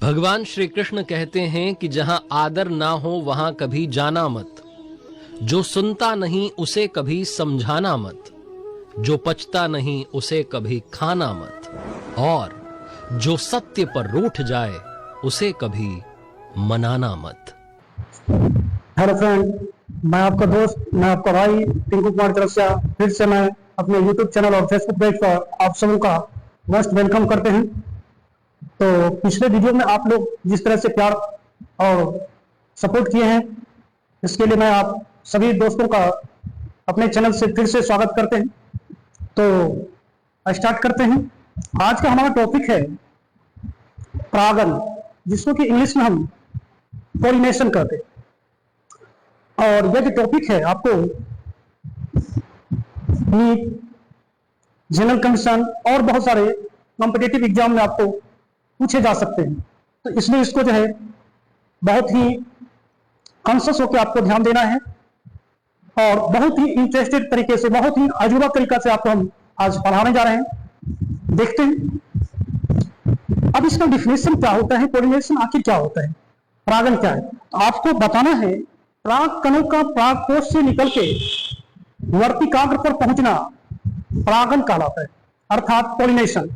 भगवान श्री कृष्ण कहते हैं कि जहां आदर ना हो वहां कभी जाना मत, जो सुनता नहीं उसे कभी समझाना मत, जो पचता नहीं उसे कभी खाना मत, और जो सत्य पर रूठ जाए उसे कभी मनाना मत। हेलो फ्रेंड, मैं आपका दोस्त, मैं आपका भाई टिंकू कुमार चौरसिया फिर से मैं अपने यूट्यूब चैनल और फेसबुक पेज पर आप सबों का मोस्ट वेलकम करते हैं। तो पिछले वीडियो में आप लोग जिस तरह से प्यार और सपोर्ट किए हैं, इसके लिए मैं आप सभी दोस्तों का अपने चैनल से फिर से स्वागत करते हैं। तो स्टार्ट करते हैं। आज का हमारा टॉपिक है परागन, जिसको कि इंग्लिश में हम पॉलिनेशन कहते हैं। और यह जो टॉपिक है आपको नीट, जनरल कमीशन और बहुत सारे कॉम्पिटिटिव एग्जाम में आपको पूछे जा सकते हैं। तो इसलिए इसको जो है बहुत ही कॉन्शियस होकर आपको ध्यान देना है और बहुत ही इंटरेस्टेड तरीके से, बहुत ही अजूबा तरीका से आपको हम आज पढ़ाने जा रहे हैं। देखते हैं अब इसका डिफिनेशन क्या होता है, पॉलिनेशन आखिर क्या होता है, परागन क्या है। तो आपको बताना है पराग कणों का परागकोश से निकल के वर्तिकाग्र पर पहुंचना परागन कहलाता है, अर्थात pollination.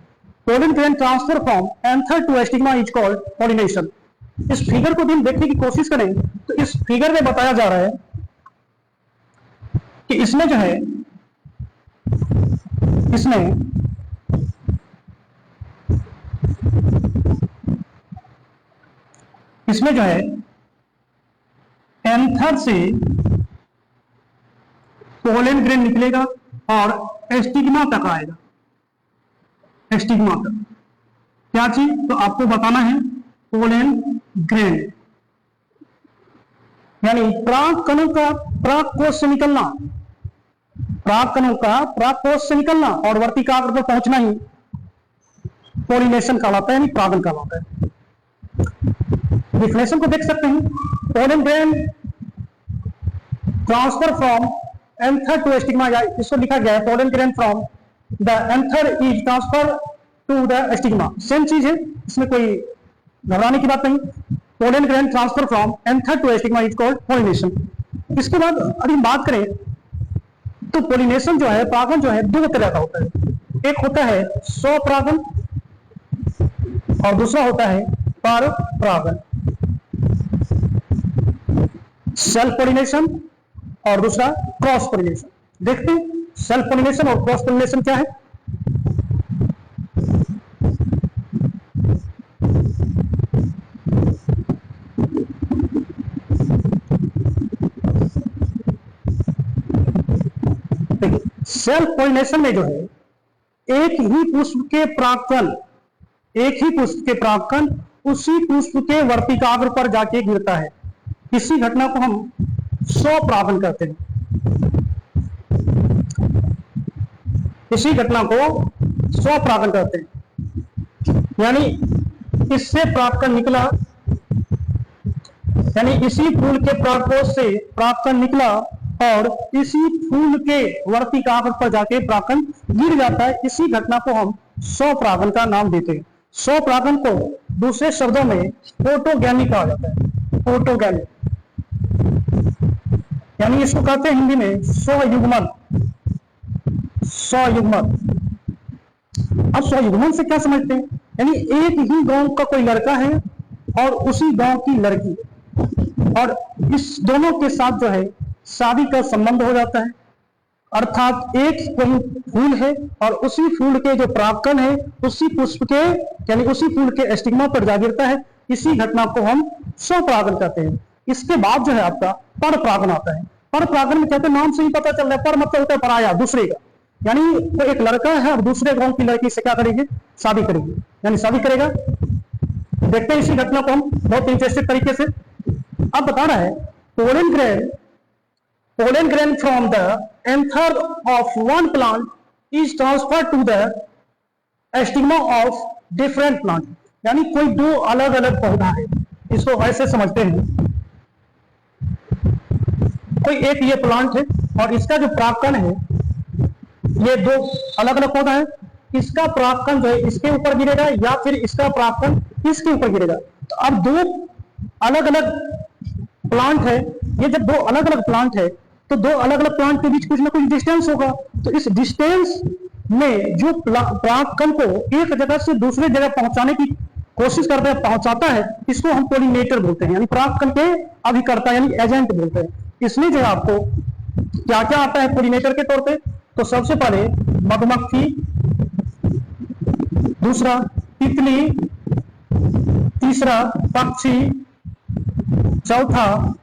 Pollen grain transfer from anther to stigma is called pollination. इस फिगर को हम देखने की कोशिश करें तो इस फिगर में बताया जा रहा है कि इसमें जो है इसमें जो है एंथर से पोलन ग्रेन निकलेगा और स्टिग्मा तक आएगा। स्टिग्मा तक क्या चीज, तो आपको बताना है पोलन ग्रेन, यानी पराग कणों का परागकोश से निकलना, पराग कणों का परागकोश से निकलना और वर्तिकाग्र पर पहुंचना ही पॉलिनेशन कहलाता है, यानी परागन कहलाता है। डिफिनेशन को देख सकते हैं। Pollen grain transfer from anther to stigma, इसको लिखा गया है pollen grain from the anther is transfer to the stigma. Same चीज है, इसमें कोई घबराने की बात नहीं। Pollen grain transfer from anther to stigma is called pollination. इसके बाद अभी बात करें तो पॉलिनेशन जो है, परागन जो है, दो तरह का होता है। एक होता है स्वपरागन और दूसरा होता है पर परागन, सेल्फ पॉलिनेशन और दूसरा क्रॉस पॉलिनेशन। देखते हैं सेल्फ पॉलिनेशन और क्रॉस पॉलिनेशन क्या है। सेल्फ पॉलिनेशन में जो है एक ही पुष्प के परागकण उसी पुष्प के वर्तिकाग्र पर जाके गिरता है। इसी घटना को हम स्वपरागन कहते हैं। इसी घटना को स्वपरागन कहते हैं, यानी इससे परागकण निकला, यानी इसी फूल के परागकोश से परागकण निकला और इसी फूल के वर्तिकाग्र पर जाके परागकण गिर जाता है। इसी घटना को हम स्वपरागन का नाम देते हैं। स्वपरागन को दूसरे शब्दों में फोटोगैमी कहा जाता है। फोटोगैमी यानी इसको कहते हैं हिंदी में स्वयुग्मन। स्वयुग्मन, अब स्वयुग्मन से क्या समझते हैं, यानी एक ही गांव का कोई लड़का है और उसी गांव की लड़की, और इस दोनों के साथ जो है शादी का संबंध हो जाता है। अर्थात एक कोई फूल है और उसी फूल के जो परागकण है उसी पुष्प के, यानी उसी फूल के स्टिग्मा पर जा गिरता है। इसी घटना को हम स्वपरागन कहते हैं। इसके बाद जो है आपका पर परागन आता है। पर परागन में कहते हैं, नाम से ही पता चल रहा है, पर मतलब होता है पराया, दूसरे का, यानी तो एक लड़का है और दूसरे गांव की लड़की से क्या करेगी, शादी करेगी, यानी शादी करेगा। देखते हैं इसी घटना को हम बहुत इंटरेस्टेड तरीके से। अब बता रहा है pollen grain from the anther of one plant is transfer to the stigma of different plant, यानी कोई दो अलग अलग पौधा है, इसको ऐसे समझते हैं। कोई एक ये प्लांट है और इसका जो परागकण है, ये दो अलग अलग पौधा है, इसका परागकण जो है इसके ऊपर गिरेगा या फिर इसका परागकण इसके ऊपर गिरेगा। अब दो अलग अलग प्लांट है, ये जब दो अलग अलग प्लांट है तो दो अलग अलग प्लांट के बीच कुछ ना कुछ डिस्टेंस होगा, तो इस डिस्टेंस में जो परागकण को एक जगह से दूसरे जगह पहुंचाने की कोशिश करता है, पहुंचाता है, इसको हम पोलिनेटर बोलते हैं, यानी परागकण के अभिकर्ता यानी एजेंट बोलते हैं। इसलिए जो आपको क्या क्या आता है पोलिनेटर के तौर पे, तो सबसे पहले मधुमक्खी, दूसरा तितली, तीसरा पक्षी, चौथा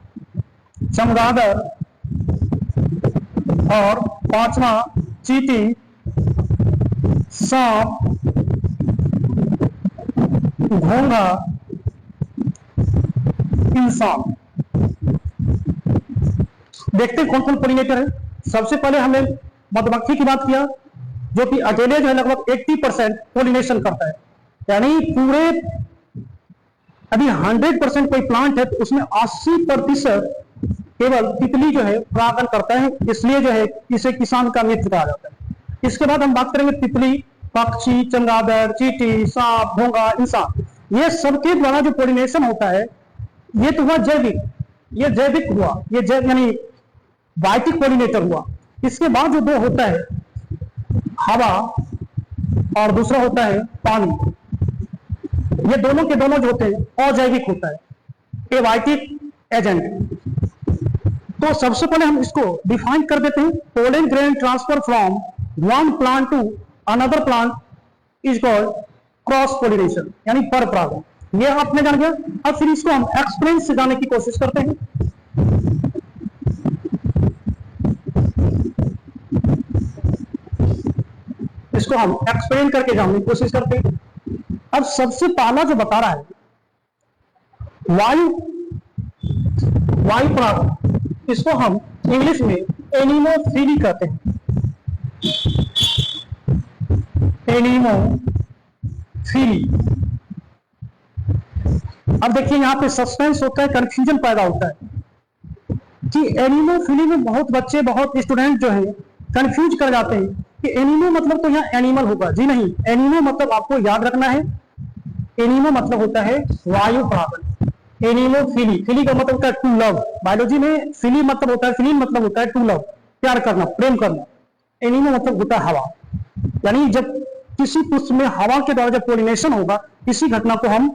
चमगादड़ और पांचवा चींटी, सांप, घोंघा, इंसान। देखते हैं कौन कौन पोलिनेटर है। सबसे पहले हमने मधुमक्खी की बात किया, जो कि अकेले जो है लगभग 80% पोलिनेशन करता है, यानी पूरे यदि 100% कोई प्लांट है तो उसमें 80% केवल तितली जो है परागण करता है, इसलिए जो है इसे किसान का मित्र कहा जाता है। इसके बाद हम बात करेंगे तितली, पक्षी, चमगादड़, चींटी, सांप, घोंघा, इंसान, ये सबके द्वारा जो पोलिनेशन होता है ये तो हुआ जैविक, ये जैविक हुआ, ये जैव यानी बायोटिक पोलिनेटर हुआ। इसके बाद जो दो होता है हवा और दूसरा होता है पानी, ये दोनों के दोनों जो होते हैं अजैविक होता है, एबायोटिक एजेंट। तो सबसे पहले हम इसको डिफाइन कर देते हैं, pollen grain transfer from one plant to another plant is called cross pollination, यानी पर परागण। ये आपने जान गया। अब फिर इसको हम एक्सप्लेन से जाने की कोशिश करते हैं। इसको हम एक्सप्लेन करके जानने की कोशिश करते हैं। अब सबसे पहला जो बता रहा है वायु परागण, इसको हम इंग्लिश में एनिमोफिली कहते हैं, एनिमोफिली। अब देखिए यहां पे सस्पेंस होता है, कंफ्यूजन पैदा होता है कि एनिमोफिली में बहुत बच्चे, बहुत स्टूडेंट जो है कंफ्यूज कर जाते हैं कि एनिमो मतलब तो यहाँ एनिमल होगा। जी नहीं, एनिमो मतलब आपको याद रखना है, एनिमो मतलब होता है वायु परागण। एनिमोफिली, फिली का मतलब होता है टू लव, बायोलॉजी में फिली मतलब होता है, फिलीन मतलब होता है टू लव, प्यार करना, प्रेम करना। एनिमो मतलब होता है हवा, यानी जब किसी पुष्प में हवा के द्वारा जब पोलिनेशन होगा, इसी घटना को हम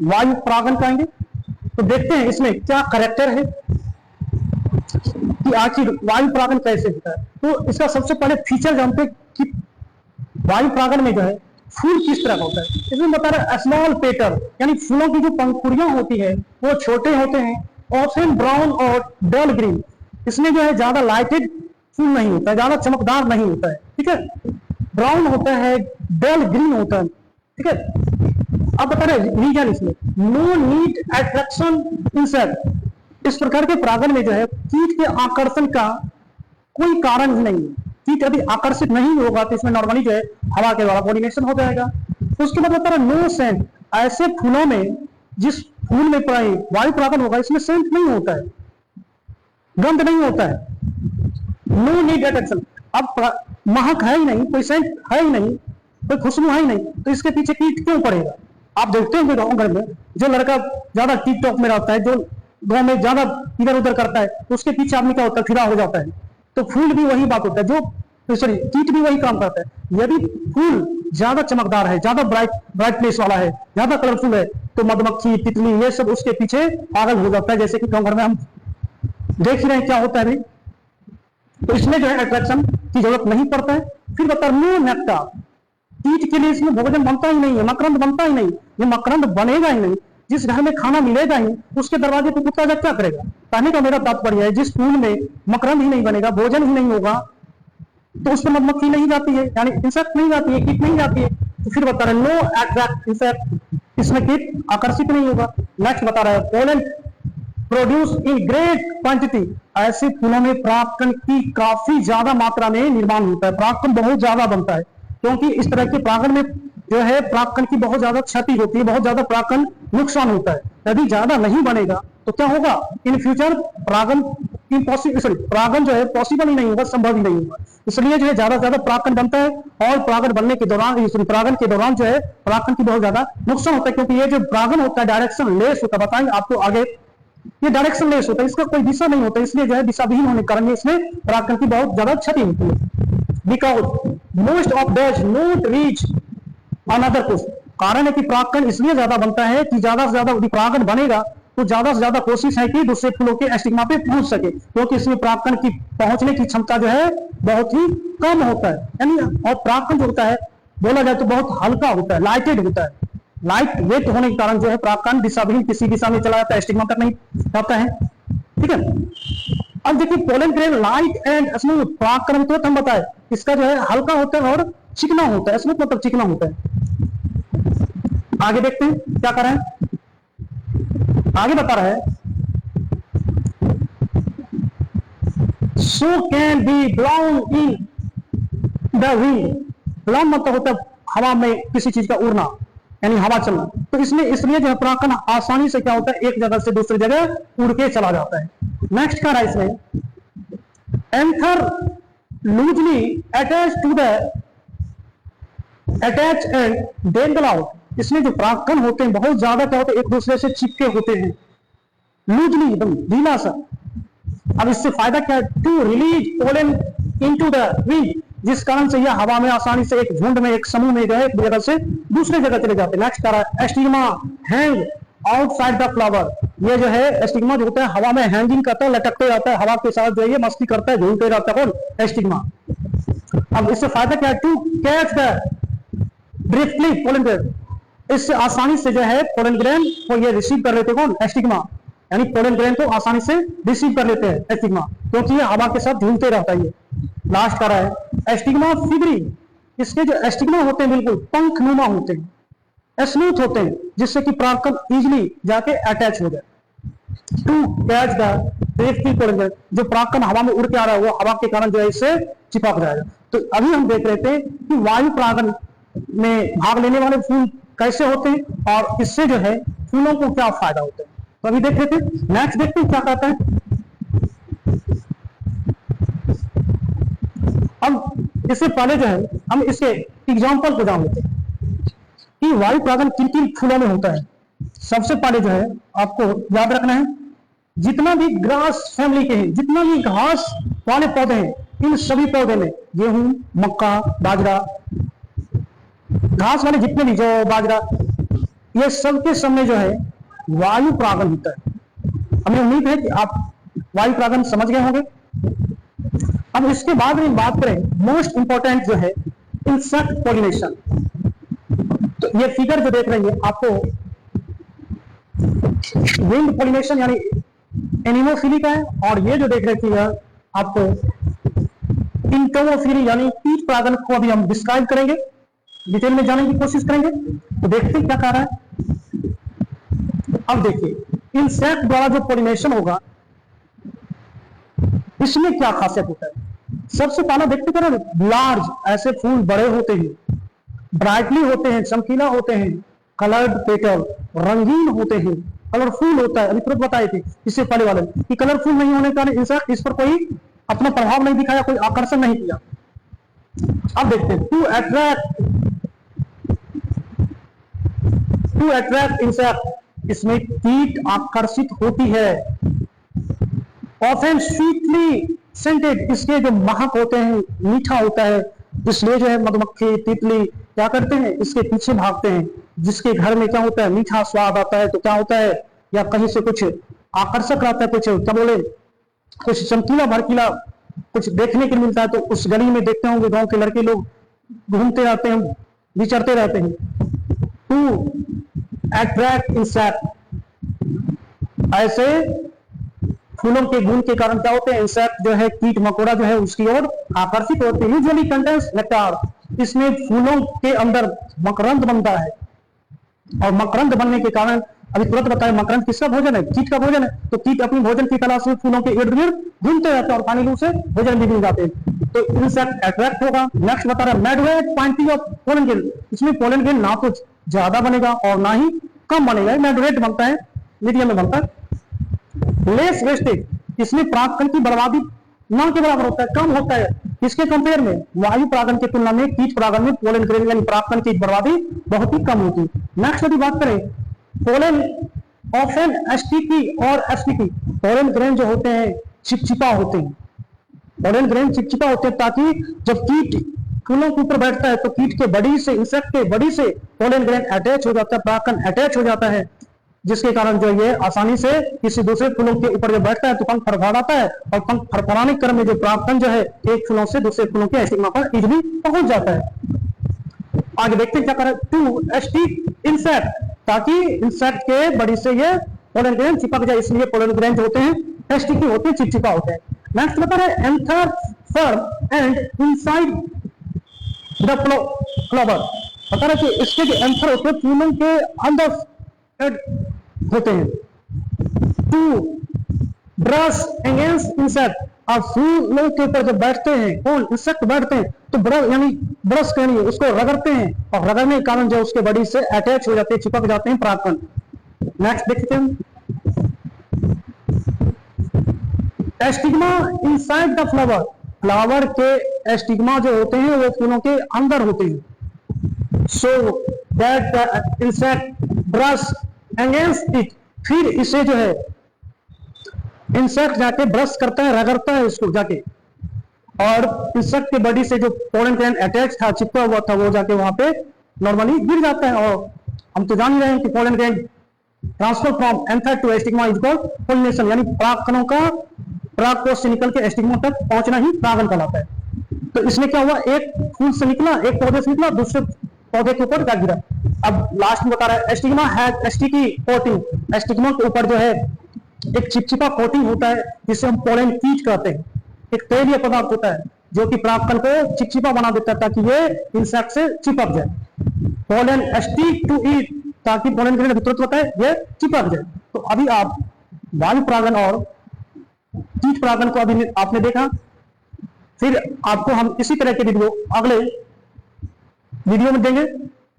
वायु परागण कहेंगे। तो देखते हैं इसमें क्या कैरेक्टर है कि आखिर वायु परागण कैसे होता है। तो इसका सबसे पहले फीचर जानते हैं कि वायु परागण में जो है फूल किस तरह का होता है। इसमें बता रहा है स्मॉल पेटल, यानी फूलों की जो पंखुड़ियां होती है वो छोटे होते हैं, ऑफन ब्राउन और डल ग्रीन। इसमें जो है ज्यादा लाइटेड फूल नहीं होता है, ज्यादा चमकदार नहीं होता है, ठीक है, ब्राउन होता है, डल ग्रीन होता है, ठीक है। अब बता रहे रीजन इसमें नो नीड अट्रैक्शन इंसेक्ट। इस प्रकार के परागण में जो है कीट के आकर्षण का कोई कारण ही नहीं है। कीट यदि आकर्षित नहीं होगा तो इसमें नॉर्मली जो है हवा के द्वारा पोलिनेशन हो जाएगा। उसके बाद बता रहा नो सेंट, ऐसे फूलों में जिस फूल में वायु परागण होगा इसमें सेंट नहीं होता है, गंध नहीं होता है। नो नीड अट्रैक्शन, अब महक है ही नहीं, कोई सेंट है ही नहीं, कोई खुशबू है ही नहीं, तो इसके पीछे कीट क्यों पड़ेगा। आप देखते होंगे गाँव घर में जो लड़का ज्यादा टिक टॉक में रहता है, जो गाँव में ज्यादा इधर उधर करता है, तो उसके पीछे आदमी क्या होता है, फिरा हो जाता है। तो फूल भी वही बात होता है, जो सॉरी कीट भी वही काम करता है। यदि फूल ज्यादा चमकदार है, ज्यादा ब्राइटनेस वाला है, ज्यादा कलरफुल है, तो मधुमक्खी, तितली ये सब उसके पीछे पागल हो जाता है, जैसे कि गाँव घर में हम देख ही रहे हैं क्या होता है। तो इसमें जो है अट्रैक्शन की जरूरत नहीं पड़ता है। फिर बता नो नेक्टर, कीट के लिए इसमें भोजन बनता ही नहीं है, मकरंद बनता ही नहीं, ये मकरंद बनेगा ही नहीं। जिस घर में खाना मिलेगा ही उसके दरवाजे पे कुत्ता जब क्या करेगा। कहने का मेरा तात्पर्य है जिस फूल में मकरंद ही नहीं बनेगा, भोजन ही नहीं होगा, तो उस पर मधुमक्खी नहीं जाती है, यानी इंसेक्ट नहीं जाती है, कीट नहीं जाती है। तो फिर बता रहे नो अट्रैक्ट इंसेक्ट, इसमें कीट आकर्षित नहीं होगा। नेक्स्ट बता रहा है pollen produce in great quantity, ऐसे फूलों में परागकण की काफी ज्यादा मात्रा में निर्माण होता है, परागकण बहुत ज्यादा बनता है, क्योंकि इस तरह के परागण में जो है परागकण की बहुत ज्यादा क्षति होती है, बहुत ज्यादा परागकण नुकसान होता है। यदि ज्यादा नहीं बनेगा तो क्या होगा, इन फ्यूचर परागण इम्पॉसिबल, सॉरी परागण जो है पॉसिबल ही नहीं होगा, संभव ही नहीं होगा। इसलिए जो है ज्यादा से ज्यादा परागण बनता है, और परागण बनने के दौरान, परागण के दौरान जो है परागण की बहुत ज्यादा नुकसान होता है, क्योंकि ये जो परागण होता है डायरेक्शन लेस होता है, बताएंगे आपको आगे, ये डायरेक्शन लेस होता है, इसका कोई दिशा नहीं होता, इसलिए जो है दिशा विहीन होने के कारण इसमें परागण की बहुत ज्यादा क्षति होती है। Because most of does not reach another course, कारण है कि परागण इसलिए ज्यादा बनता है कि ज्यादा से ज्यादा परागण बनेगा तो ज्यादा से ज्यादा कोशिश है कि दूसरे फूलों के एस्टिग्मा पे पहुंच सके, क्योंकि इसमें परागण की पहुंचने की क्षमता जो है बहुत ही कम होता है, यानी और परागण जो होता है बोला जाए तो बहुत हल्का होता है, लाइटेड होता है, लाइट वेट होने के कारण जो है परागण दिशाविहीन किसी दिशा में चला जाता है, एस्टिग्मा तक नहीं जाता है। ठीक है, अब देखिए pollen grain light and smooth, परागण तो हम बताए इसका जो है हल्का होता है और चिकना होता है, स्मूथ मतलब चिकना होता है। आगे देखते हैं क्या कर रहे हैं, आगे बता रहा है so can be blown in the wind, blown मतलब होता है हवा में किसी चीज का उड़ना, यानी हवा चलना, तो इसमें इसलिए जो है परागण आसानी से क्या होता है एक जगह से दूसरी जगह उड़ के चला जाता है। नेक्स्ट क्या है इसमें, anther loosely attach to the attach and dangle out, इसमें जो परागण होते हैं बहुत ज्यादा क्या होते हैं एक दूसरे से चिपके होते हैं, लूजली एकदम ढीला सा। अब इससे फायदा क्या है, to release pollen into the wind, जिस कारण से यह हवा में आसानी से एक झुंड में एक समूह में जो है एक जगह से दूसरे जगह चले जाते हैं। नेक्स्ट क्या है, एस्टिग्मा हैंग आउटसाइड द फ्लावर, ये जो है एस्टिग्मा जो होता है हवा में हैंगिंग करता है, लटकते जाता है, हवा के साथ जो है ये मस्ती करता है, झूलते जाता है कौन, एस्टिग्मा। अब इससे फायदा क्या है, to catch the briefly pollen grain, इससे आसानी से जो है पोलन ग्रेन को ये रिसीव कर लेते कौन, एस्टिग्मा, यानी पोलन ग्रेन को आसानी से रिसीव कर लेते हैं एस्टिग्मा, क्योंकि ये हवा के साथ झूलते रहता है। ये लास्ट कर रहा है एस्टिग्मा फिब्री, इसके जो एस्टिग्मा होते हैं बिल्कुल पंख नुमा होते हैं, स्मूथ होते हैं, जिससे कि परागण इजीली जाके अटैच हो जाए। To catch the briefly pollen grain, जो परागण हवा में उड़ के आ रहा है वो हवा के कारण जो है इससे चिपक जाएगा। तो अभी हम देख रहे थे कि वायु परागण में भाग लेने वाले फूल कैसे होते हैं और इससे जो है फूलों को क्या फायदा होता है, तो अभी देख रहे थे। नेक्स्ट देखते हैं क्या कहता है, अब इससे पहले जो है हम इसके एग्जाम्पल को जान लेते हैं कि वायु परागण किन किन फूलों में होता है। सबसे पहले जो है आपको याद रखना है, जितना भी ग्रास फैमिली के हैं, जितना भी घास वाले पौधे हैं, इन सभी पौधे में गेहूं, मक्का, बाजरा, घास वाले जितने भी जो बाजरा, ये सबके समय जो है वायु परागण होता है। हमें उम्मीद है कि आप वायु परागण समझ गए होंगे। अब इसके बाद में बात करें मोस्ट इंपॉर्टेंट जो है इंसेक्ट पॉलिनेशन, तो ये फिगर जो देख रही है आपको विंड पॉलिनेशन यानी एनिमोफिली का है, और ये जो देख रही थी आपको इंटोमोफिली यानी कीट परागण को अभी हम डिस्क्राइब करेंगे, डिटेल में जाने की कोशिश करेंगे। तो देखते हैं क्या कह रहा है। अब देखिए इंसेक्ट द्वारा जो पॉलिनेशन होगा इसमें क्या खासियत होता है। सबसे पहला देखते करें, लार्ज ऐसे फूल बड़े होते हैं, ब्राइटली होते हैं, चमकीला होते हैं, कलर्ड पेटल रंगीन होते हैं, कलरफुल होता है। अभी तुरंत बताए थे इससे पहले वाले कि कलरफुल नहीं होने के कारण इंसेक्ट इस पर कोई अपना प्रभाव नहीं दिखाया, कोई आकर्षण नहीं किया। अब देखते हैं, टू अट्रैक्ट इंसेक्ट, इसमें कीट आकर्षित होती है। ऑफन स्वीटली सेंटेड, इसके जो महक होते हैं मीठा होता है, इसलिए जो है मधुमक्खी तितली क्या करते हैं इसके पीछे भागते हैं। जिसके घर में क्या होता है मीठा स्वाद आता है तो क्या होता है, या कहीं से कुछ आकर्षक रहता है, कुछ क्या बोले, कुछ चमकीला भड़कीला कुछ देखने को मिलता है, तो उस गली में देखते होंगे गांव के लड़के लोग घूमते रहते हैं, विचरते रहते हैं। टू अट्रैक्ट इंसेक्ट, ऐसे फूलों के गुण के कारण क्या होते हैं, इंसेक्ट जो है कीट मकोड़ा जो है उसकी ओर आकर्षित होते हैं। यूजुअली कंटेंस नेक्टार, इसमें फूलों के अंदर मकरंद बनता है, और मकरंद बनने के कारण अभी तुरंत बताया मकरंद किसका भोजन है, कीट का भोजन है। तो कीट अपनी भोजन की तलाश में फूलों के इर्द गिर्द घूमते रहते हैं और पानी लू से भोजन भी मिल जाते हैं, तो इंसेक्ट अट्रैक्ट होगा। नेक्स्ट बता रहा है मैडवेट क्वांटिटी ऑफ पोलन ग्रेन, इसमें पोलन ग्रेन ना तो ज्यादा बनेगा और ना ही कम बनेगा, मैडवेट बनता है, मीडियम में बनता है। लेस वेस्टेज, इसमें परागकण की बर्बादी ना के बराबर होता है, कम होता है। इसके कंपेयर में वायु परागण की तुलना में कीट परागण में पोलन ग्रेन यानी परागकण की बर्बादी बहुत ही कम होती है। नेक्स्ट यदि बात करें पोलन ऑफन एस्टिकी और एस्टिकी, पोलन ग्रेन जो होते हैं चिपचिपा होते हैं, पोलन ग्रेन चिपचिपा होते हैं ताकि जब कीट फूलों के ऊपर बैठता है तो कीट के बॉडी से, इंसेक्ट के बॉडी से पोलन ग्रेन अटैच हो जाता है, परागकण अटैच हो जाता है, जिसके कारण जो ये आसानी से किसी दूसरे फूलों के ऊपर जब बैठता है तो पंख फड़फड़ाता है और पंख फड़फड़ाने के क्रम में जो परागकण जो है एक फूलों से दूसरे फूलों के एस्टिग्मा पर इजीली पहुंच जाता है। आगे देखते हैं क्या करें, टू एस्टिक इंसेक्ट, ताकि इंसेक्ट के बॉडी से ये पोलन ग्रेन चिपक जाए, इसलिए पोलन ग्रेन जो होते हैं एस्टिकी होते हैं, चिपचिपा होते हैं। नेक्स्ट बता रहे anther firm and inside the flower, बता रहे कि इसके जो एंथर होते हैं फूलों के अंदर होते हैं। टू ब्रश अगेंस्ट इंसेक्ट, और फूलों के ऊपर जब बैठते हैं कौन इंसेक्ट बैठते हैं तो ब्रश यानी ब्रश कहनी है उसको रगड़ते हैं और रगड़ने के कारण जो उसके बॉडी से अटैच हो जाते हैं, चिपक जाते हैं परागकण। नेक्स्ट देखते हैं एस्टिग्मा इनसाइड द फ्लावर, फ्लावर के एस्टिग्मा जो होते हैं वो फूलों के अंदर होते हैं। So that the insect brush against it, फिर इसे जो है इंसेक्ट जाके ब्रश करता है, रगड़ता है इसको जाके, और इंसेक्ट के बॉडी से जो पोलन ग्रेन अटैच था, चिपका हुआ था, वो जाके वहां पे नॉर्मली गिर जाता है। और हम तो जान ही रहे हैं कि pollen grain transfer from anther to stigma is called pollination, यानी परागकणों का परागकोश से निकल के एस्टिग्मा तक पहुंचना ही परागण कहलाता है। तो इसमें क्या हुआ, एक फूल से निकला, एक पौधे से निकला, दूसरे पौधे के ऊपर जा गिरा। अब लास्ट में बता रहा है एस्टिग्मा हैज एस्टिकी कोटिंग, एस्टिग्मा के ऊपर जो है एक चिपचिपा कोटिंग होता है जिसे हम पोलन कीट कहते हैं। एक तेलीय पदार्थ होता है जो कि परागकण को चिपचिपा बना देता है ताकि ये इंसेक्ट से चिपक जाए। पोलन स्टिक टू ईट, ताकि पोलन ग्रेन तुरंत होता है ये चिपक जाए। तो अभी आप वायु परागण और कीट परागण को अभी आपने देखा, फिर आपको हम इसी तरह के वीडियो अगले वीडियो में देंगे,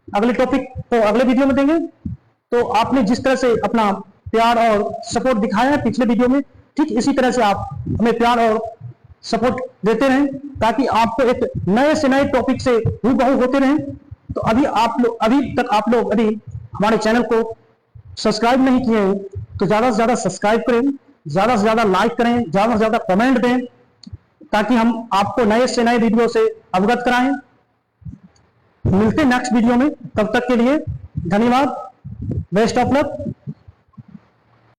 अगले टॉपिक को अगले वीडियो में देंगे। तो आपने जिस तरह से अपना प्यार और सपोर्ट दिखाया है पिछले वीडियो में, ठीक इसी तरह से आप हमें प्यार और सपोर्ट देते रहें ताकि आपको एक नए से नए टॉपिक से रूबरू होते रहें। तो अभी तक आप लोग यदि हमारे चैनल को सब्सक्राइब नहीं किए हैं तो ज्यादा से ज्यादा सब्सक्राइब करें, ज्यादा से ज्यादा लाइक करें, ज्यादा से ज्यादा कमेंट दें ताकि हम आपको नए से नए वीडियो से अवगत कराएं। मिलते हैं नेक्स्ट वीडियो में, तब तक के लिए धन्यवाद, बेस्ट ऑफ लक।